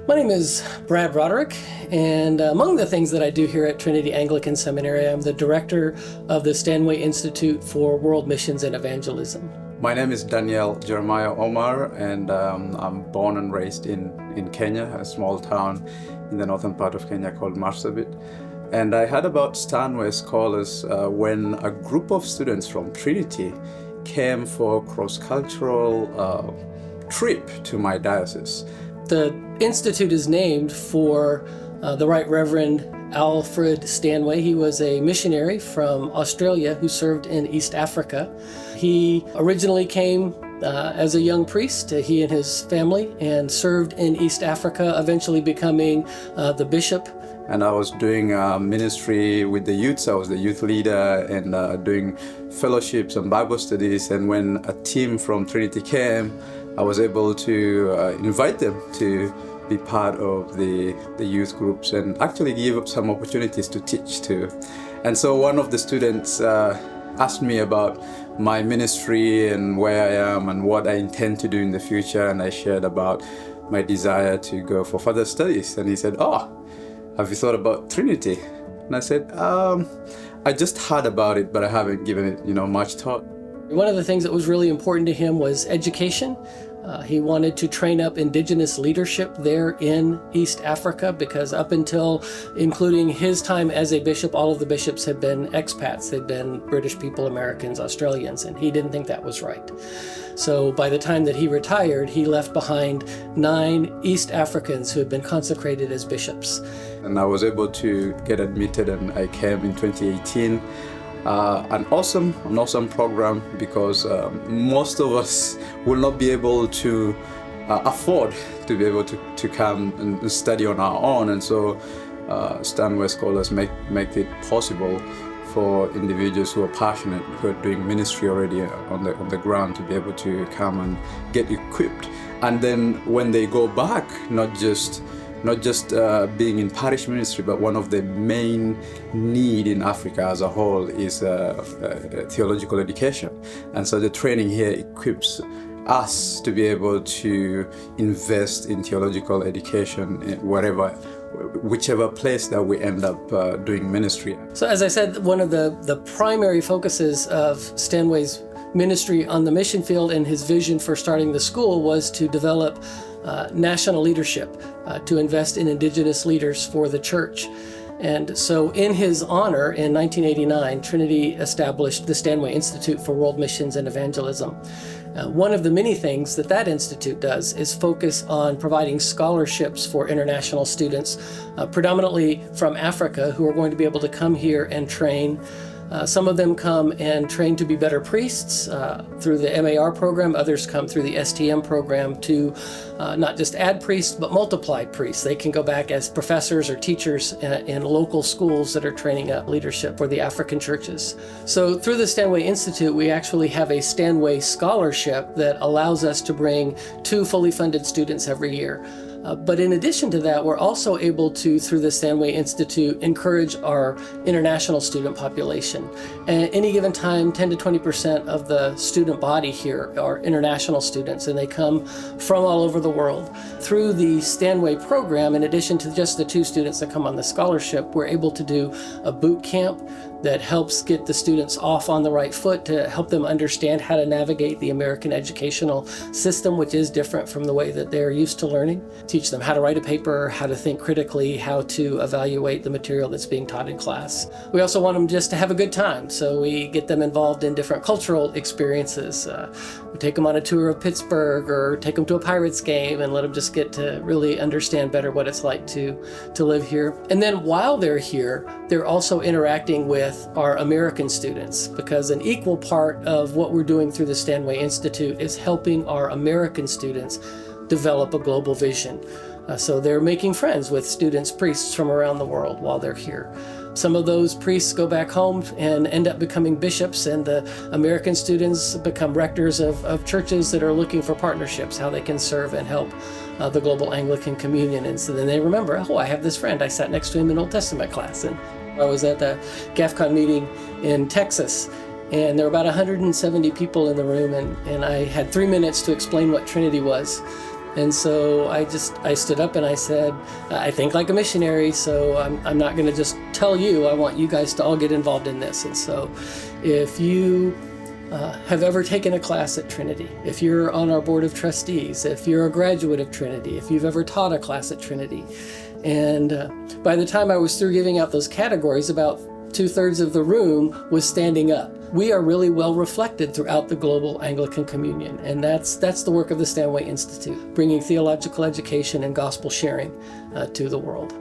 My name is Brad Roderick, and among the things that I do here at Trinity Anglican Seminary, I'm the director of the Stanway Institute for World Missions and Evangelism. My name is Daniel Jeremiah Omar, and I'm born and raised in Kenya, a small town in the northern part of Kenya called Marsabit. And I heard about Stanway Scholars when a group of students from Trinity came for a cross-cultural trip to my diocese. The institute is named for the Right Reverend Alfred Stanway. He was a missionary from Australia who served in East Africa. He originally came as a young priest, he and his family, and served in East Africa, eventually becoming the bishop. And I was doing ministry with the youths. I was the youth leader and doing fellowships and Bible studies. And when a team from Trinity came, I was able to invite them to be part of the youth groups and actually give some opportunities to teach too. And so one of the students asked me about my ministry and where I am and what I intend to do in the future. And I shared about my desire to go for further studies. And he said, "Oh, have you thought about Trinity?" And I said, I just heard about it, but I haven't given it, much thought. One of the things that was really important to him was education. He wanted to train up indigenous leadership there in East Africa because up until, including his time as a bishop, all of the bishops had been expats. They'd been British people, Americans, Australians, and he didn't think that was right. So by the time that he retired, he left behind 9 East Africans who had been consecrated as bishops. And I was able to get admitted, and I came in 2018. An awesome program because most of us will not be able to afford to be able to come and study on our own, and so Stanway Scholars make it possible for individuals who are passionate, who are doing ministry already on the ground, to be able to come and get equipped. And then when they go back, not just being in parish ministry, but one of the main need in Africa as a whole is theological education. And so the training here equips us to be able to invest in theological education whichever place that we end up doing ministry. So as I said, one of the primary focuses of Stanway's ministry on the mission field and his vision for starting the school was to develop national leadership, to invest in indigenous leaders for the church. And so in his honor, in 1989, Trinity established the Stanway Institute for World Missions and Evangelism. One of the many things that institute does is focus on providing scholarships for international students, predominantly from Africa, who are going to be able to come here and train. Some of them come and train to be better priests through the MAR program. Others come through the STM program to not just add priests, but multiply priests. They can go back as professors or teachers in local schools that are training up leadership for the African churches. So through the Stanway Institute, we actually have a Stanway scholarship that allows us to bring 2 fully funded students every year. But in addition to that, we're also able to, through the Stanway Institute, encourage our international student population. And at any given time, 10 to 20% of the student body here are international students, and they come from all over the world. Through the Stanway program, in addition to just the 2 students that come on the scholarship, we're able to do a boot camp that helps get the students off on the right foot, to help them understand how to navigate the American educational system, which is different from the way that they're used to learning. Teach them how to write a paper, how to think critically, how to evaluate the material that's being taught in class. We also want them just to have a good time, so we get them involved in different cultural experiences. We take them on a tour of Pittsburgh or take them to a Pirates game and let them just get to really understand better what it's like to live here. And then while they're here, they're also interacting with our American students, because an equal part of what we're doing through the Stanway Institute is helping our American students develop a global vision. So they're making friends with students, priests from around the world while they're here. Some of those priests go back home and end up becoming bishops, and the American students become rectors of churches that are looking for partnerships, how they can serve and help the global Anglican communion. And so then they remember, oh, I have this friend. I sat next to him in Old Testament class. And I was at the GAFCON meeting in Texas, and there were about 170 people in the room, and I had 3 minutes to explain what Trinity was. And so I stood up and I said, I think like a missionary, so I'm not going to just tell you. I want you guys to all get involved in this. And so if you have ever taken a class at Trinity, if you're on our board of trustees, if you're a graduate of Trinity, if you've ever taught a class at Trinity, and by the time I was through giving out those categories, about 2/3 of the room was standing up. We are really well reflected throughout the global Anglican communion, and that's the work of the Stanway Institute, bringing theological education and gospel sharing to the world.